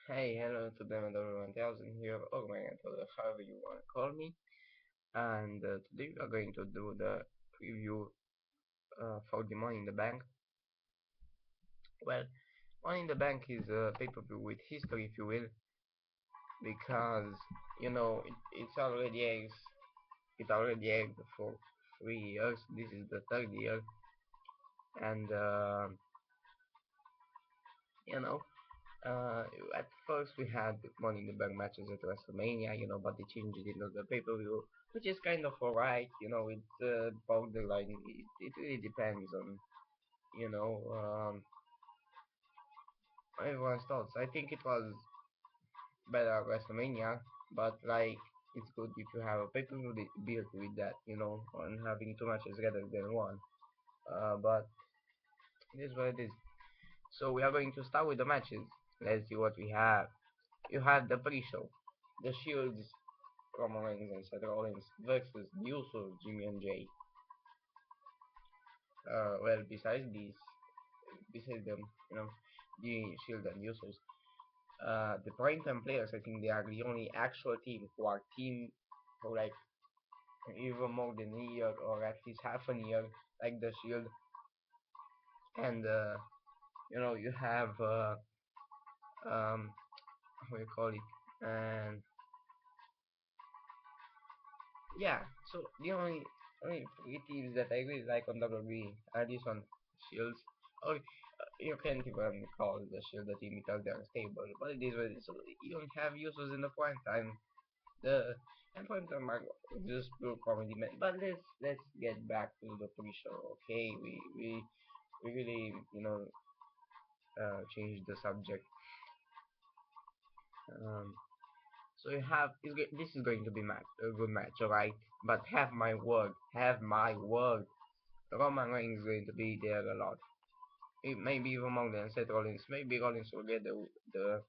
Hey, hello to them and everyone else in here, or Maryan Toader, however you want to call me. And today we are going to do the preview for the Money in the Bank. Well, Money in the Bank is a pay-per-view with history, if you will, because it's already aired for 3 years. This is the third year, and you know Uh, at first we had Money in the Bank matches at WrestleMania, but they changed it into the pay-per-view, which is kind of alright. It's borderline. It really depends on you know everyone's thoughts. I think it was better at WrestleMania, but like it's good if you have a pay-per-view built with that, and having two matches rather than one. But it is what it is. So we are going to start with the matches. Let's see what we have. You have the pre-show. The Shields, Roman Reigns and Seth Rollins versus the Usos, Jimmy and Jay. Well, besides them, you know, the Shield and Usos, the primetime players, I think they are the only actual team who are team for like even more than a year or at least half a year, like the Shield. And you have how you call it, and yeah. So the only three teams that I really like on WWE are this one, Shields. Or you can't even call the Shield a team because they're stable, but it is what it is. So you don't have users in the prime time. The and prime time are just pure comedy man. But let's get back to the pre-show. Okay, we really changed the subject. Um, so this is going to be a good match, alright? But have my word. Roman Reigns is going to be there a lot. It may be even more than Seth Rollins. Maybe Rollins will get the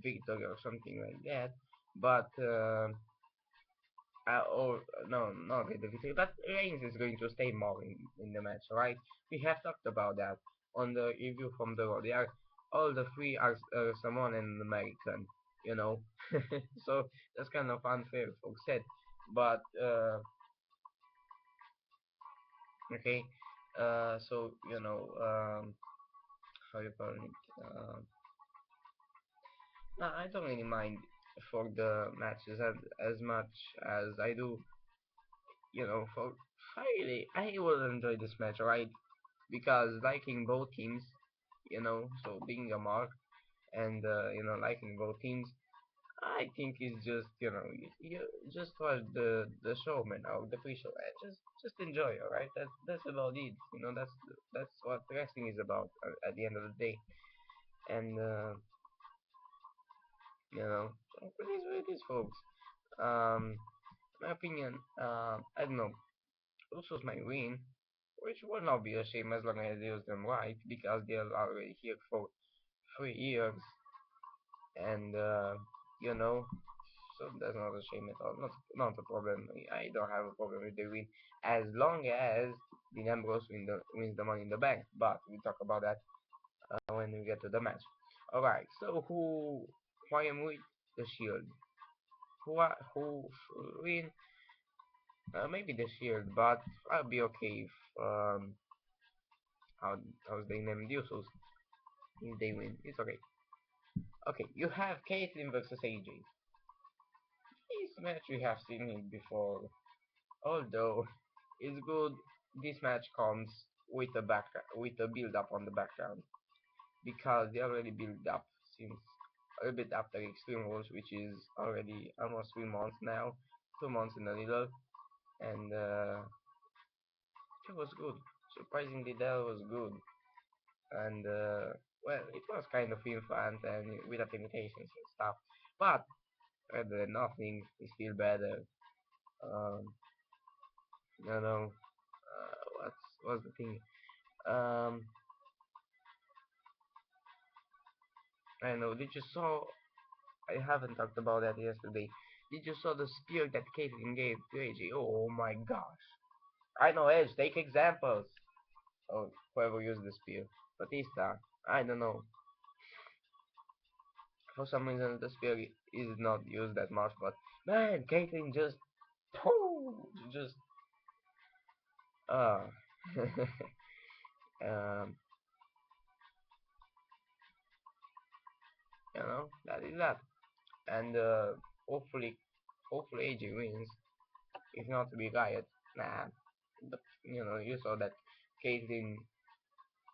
victory or something like that. But or no, not get the victory. But Reigns is going to stay more in the match, right? We have talked about that on the review from the Raw. They are all the three are Samoan and American, you know. So that's kind of unfair for Seth. But okay, so how you call it? No, I don't really mind for the matches as much as I do, for I will enjoy this match, right? Because liking both teams, so being a mark and liking both teams, I think is just you just watch the show, man, or the pre-show, and just enjoy, alright? That's about it, that's what wrestling is about at the end of the day, and so it is what it is, folks. Um, my opinion, I don't know. Usos might win, which will not be a shame as long as they use them right, because they are already here for 3 years, and you know, so that's not a shame at all. Not a problem. I don't have a problem with the win, as long as the Ambrose wins the Money in the Bank. But we talk about that when we get to the match. All right. So who am with the Shield? Who win? Maybe the Shield, but I'll be okay if how how's they named Usos if they win. It's okay. Okay, you have Caitlyn versus AJ. This match we have seen it before. Although it's good, this match comes with a build up on the background because they already built up since a little bit after Extreme Rules, which is already almost 3 months now, 2 months in a little, and it was good. Surprisingly, that was good, and well, it was kind of infant and without limitations and stuff, but rather than nothing, is still better. Um, you know, what's the thing? Um, I know. Did you saw? I haven't talked about that yesterday. Did you saw the spear that Caitlyn gave to AJ? Oh my gosh! I know, Edge. Take examples. Oh, whoever used the spear, Batista. I don't know. For some reason, the spear is not used that much, but man, Caitlyn just, pooh, just, uh, um, that is that. And hopefully, hopefully AJ wins. If not, we riot. Nah, but you saw that Caitlyn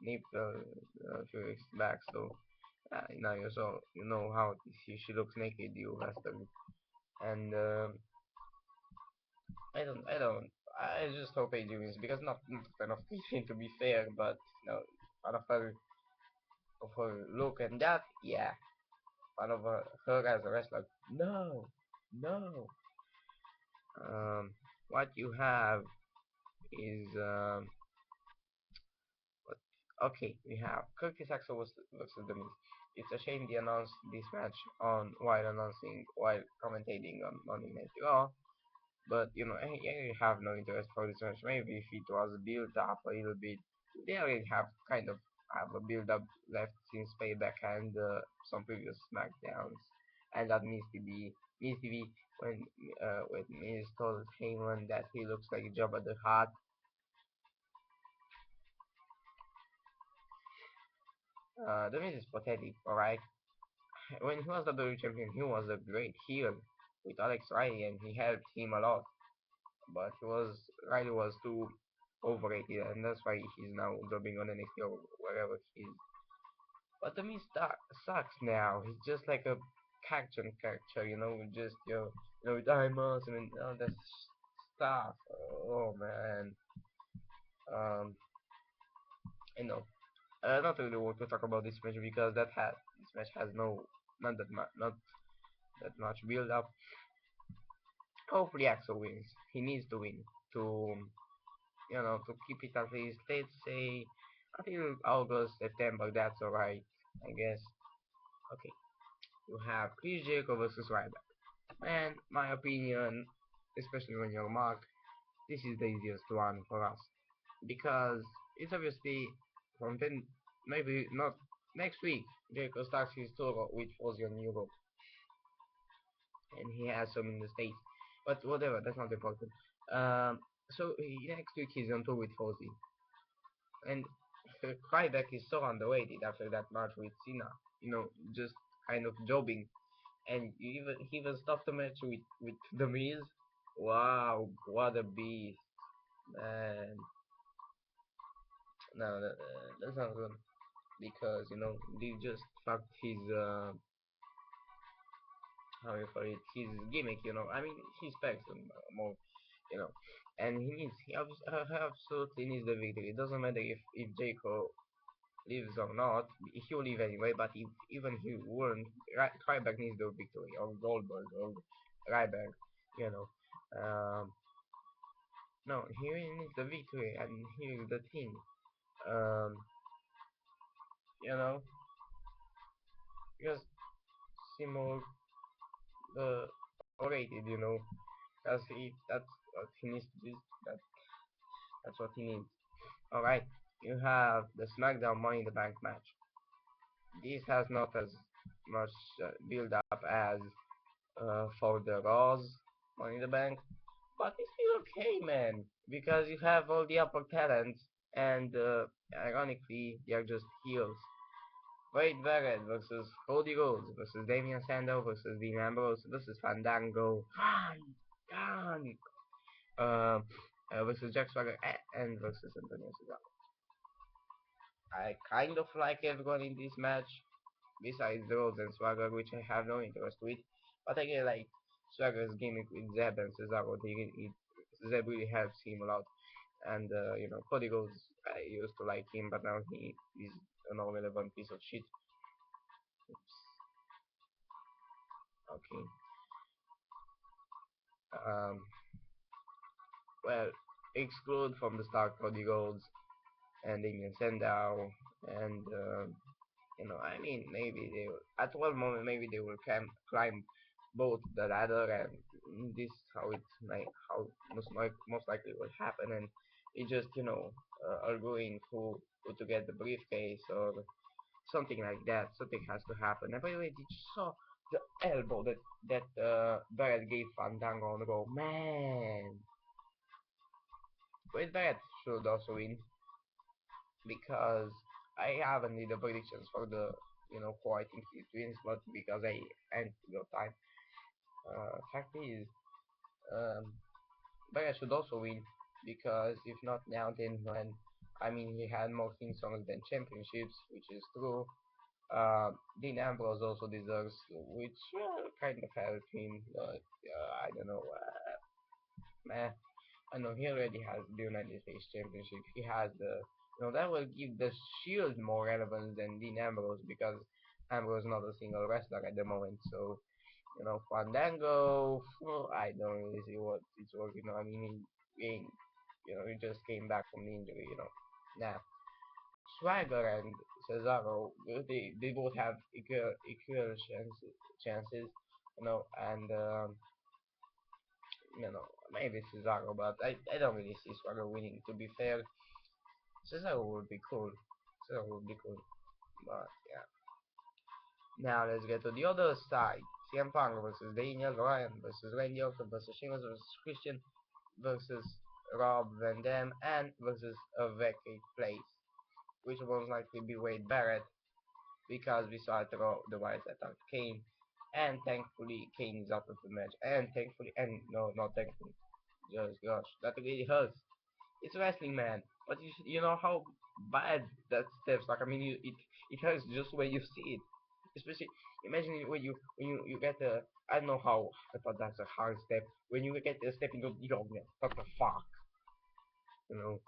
nipped a few weeks back, so now you know how she looks naked, you bastard. And I don't. I just hope AJ wins because not fan of Caitlyn to be fair, but fan of her look and that, yeah, fan of her as a wrestler, no, no. Um, what you have is what, okay, we have Curtis Axel versus The Miz. It's a shame they announced this match on while commentating on Monday Night Raw. But I have no interest for this match. Maybe if it was built up a little bit, they already have kind of have a build up left since Payback and some previous Smackdowns, and that needs to be when Miz told Heyman that he looks like Jabba the Hutt. The Miz is pathetic, alright. When he was the WWE champion, he was a great heel with Alex Riley, and he helped him a lot. But Riley was too overrated, and that's why he's now jobbing on NXT or wherever he is. But the Miz sucks now. He's just like a cartoon character, just with diamonds and all that stuff. Oh man. Um, I know. Not really want to talk about this match because this match has not that much build up. Hopefully Axel wins. He needs to win to to keep it at least, let's say, until August, September. That's alright, I guess. Okay, you have Chris Jericho versus Ryback. And my opinion, especially when you're Mark, this is the easiest one for us because it's obviously from then maybe not next week. Jericho starts his tour with Fozzy in Europe, and he has some in the States. But whatever, that's not important. So next week he's on tour with Fozzy, and Ryback is so underrated after that match with Cena. Just kind of jobbing, and he even stopped the match with the Miz. Wow, what a beast, man! No, that's not good because they just fucked his how you call it, his gimmick. I mean his specs more, you know, and he absolutely needs the victory. It doesn't matter if Jericho lives or not, he'll live anyway, but if even he won't, Ryback needs the victory, or Goldberg, or Ryback, you know. Um, no, he really needs the victory, and here's the thing, um, you know, just Seymour, the rated, because that's what he needs to do, that, that's what he needs. Alright, you have the SmackDown Money in the Bank match. This has not as much build up as for the Raw's Money in the Bank, but it's still okay, man, because you have all the upper talents, and ironically, they are just heels. Wade Barrett versus Cody Rhodes versus Damian Sandow versus Dean Ambrose versus Fandango, Fan, versus Jack Swagger and versus Antonio Cesaro. I kind of like everyone in this match, besides Rhodes and Swagger, which I have no interest with. But I get like Swagger's gimmick with Zeb and Cesaro. Zeb really helps him a lot. And Cody Rhodes, I used to like him, but now he is an irrelevant piece of shit. Oops. Okay. Um. Well, exclude from the start Cody Rhodes and Damien Sandow, and I mean, maybe at one moment, maybe they will climb both the ladder, and this how it might, how most likely will happen, and it just, arguing who to get the briefcase or something like that. Something has to happen. And by the way, did you saw the elbow that Barrett gave Fandango on the go? Man, with Barrett should also win because I haven't did the predictions for the who I think he wins, but because I ain't got time. Fact is, um, Barrett should also win because if not now, then when I mean he had more theme songs than championships, which is true. Dean Ambrose also deserves, which kind of helped him, but I don't know. Man, I know he already has the United States Championship. He has that will give the Shield more relevance than Dean Ambrose because Ambrose is not a single wrestler at the moment. So, Fandango, well, I don't really see what it's working on. I mean, he just came back from the injury. Nah. Swagger and Cesaro, they both have equal chances, and maybe Cesaro, but I don't really see Swagger winning. To be fair, Cesaro would be cool. Cesaro would be cool, but yeah. Now let's get to the other side. CM Punk versus Daniel Bryan versus Randy Orton versus Sheamus versus Christian versus Rob Van Dam and versus a vacant place, which will most likely be Wade Barrett because we saw the Wyatt attack Kane, and thankfully Kane is out of the match, and thankfully, and no, not thankfully, just gosh, that really hurts. It's wrestling, man, but you know how bad that steps like. I mean, it hurts just when you see it, especially imagine when you get a I don't know how I thought that's a hard step when you get a step into the man, what the fuck, you know.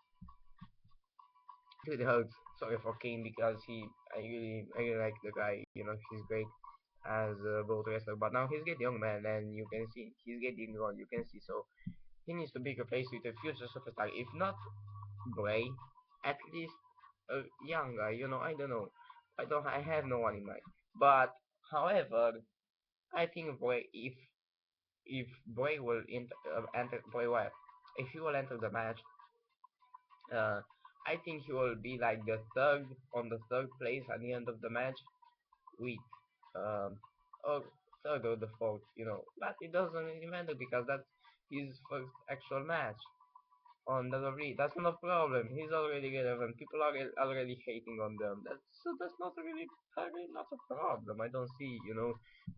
It hurts. Sorry for Kane because I really like the guy. He's great as a both wrestler. But now he's getting young, man, and you can see he's getting old. You can see, so he needs to be replaced with a future superstar. If not Bray, at least a young guy. I don't know. I have no one in mind. But however, I think Bray if Bray will enter Bray Wyatt, if he will enter the match, uh, I think he will be like the third on the third place at the end of the match with or third or the fourth, But it doesn't really matter because that's his first actual match on WWE. That's not a problem. He's already relevant. People are already hating on them. That's not really not a problem. I don't see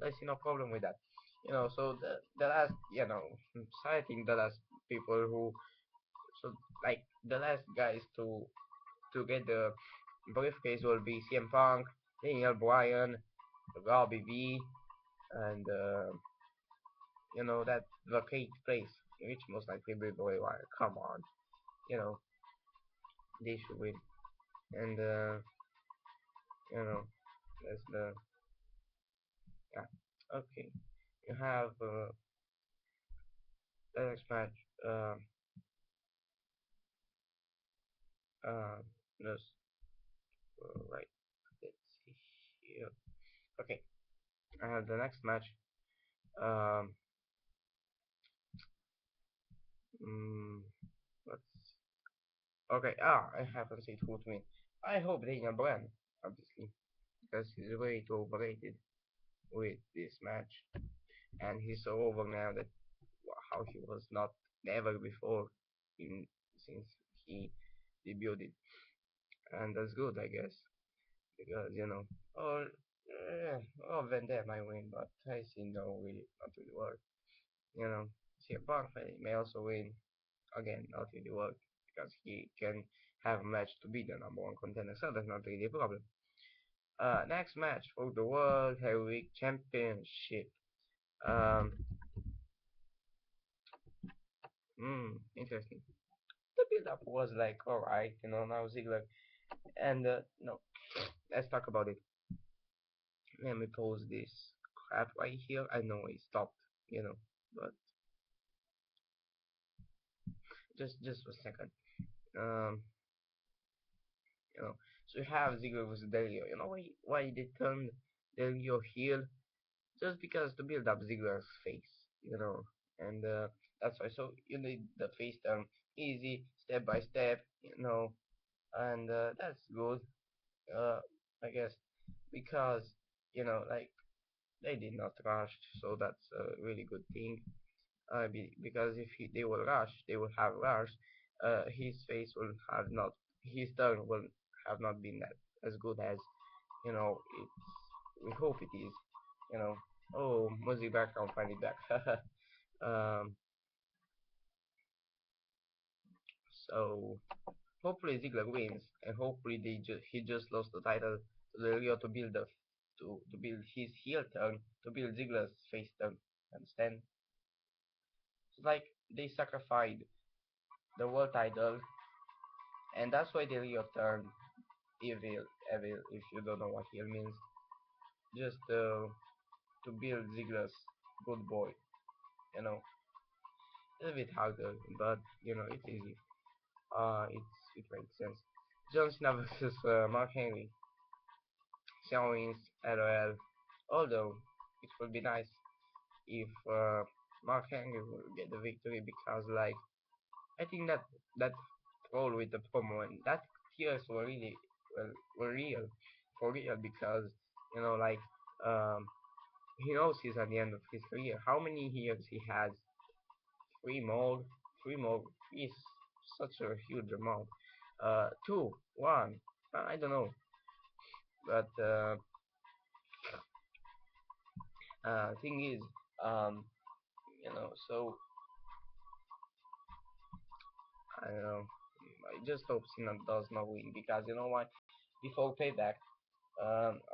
I see no problem with that. So the last so I think the last people who so like the last guys to get the briefcase will be CM Punk, Daniel Bryan, Robbie V, and that vacate place, which most likely will be Bray Wyatt. Come on, you know they should win, and you know that's the yeah. Okay, you have the next match. Uh, just right. Let's see here. Okay, I have the next match. Um, mm, let's Okay, I haven't said who to win. I hope Daniel Bryan, obviously, because he's way too overrated with this match, and he's so over now that how he was not never before in since he debuted, and that's good, I guess, because or Van Dam might win, but I see no really not really work. CM Punk may also win again, not really work because he can have a match to be the number one contender, so that's not really a problem. Next match for the World Heavyweight Championship. Um, Interesting. The build-up was like alright, now Ziggler, and no, let's talk about it. Let me pause this crap right here. I know it stopped, but just a second. Um, so you have Ziggler versus Delio. You know why they turned Delio heel? Just because to build up Ziggler's face, and that's why. So you need the face turn easy, step by step, and that's good. I guess. because like they did not rush, so that's a really good thing. Because if they will rush, they will have rush. His face will have not, his turn will have not been that as good as it's. We hope it is. You know. Oh, music background finally back. um. So hopefully Ziggler wins, and hopefully he just lost the title to the Rio to build to build his heel turn, to build Ziggler's face turn. Understand? It's like they sacrificed the world title, and that's why the Rio turned evil. Evil, if you don't know what heel means, just to build Ziggler's good boy. You know, it's a bit harder, but it's easy. It makes sense. John Cena versus Mark Henry. Xiaomi's LOL. Although it would be nice if Mark Henry will get the victory, because like I think that role with the promo and that tears were really well, were real, for real, because like um he knows he's at the end of his career. How many years he has? Three more. Three more is such a huge amount. Two, one. I don't know, but thing is, um, so I don't know. I just hope Cena does not win, because you know what? Before payback,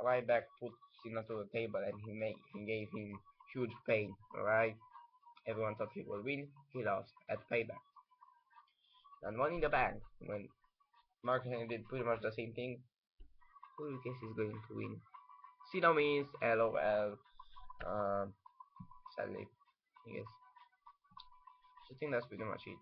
Ryback put Cena to the table and he gave him huge pain. Alright, everyone thought he would win. He lost at payback. And Money in the Bank, when Mark Henry did pretty much the same thing, who do you guess is going to win? Cena wins. LOL. Um, Sadly, I guess. So I think that's pretty much it.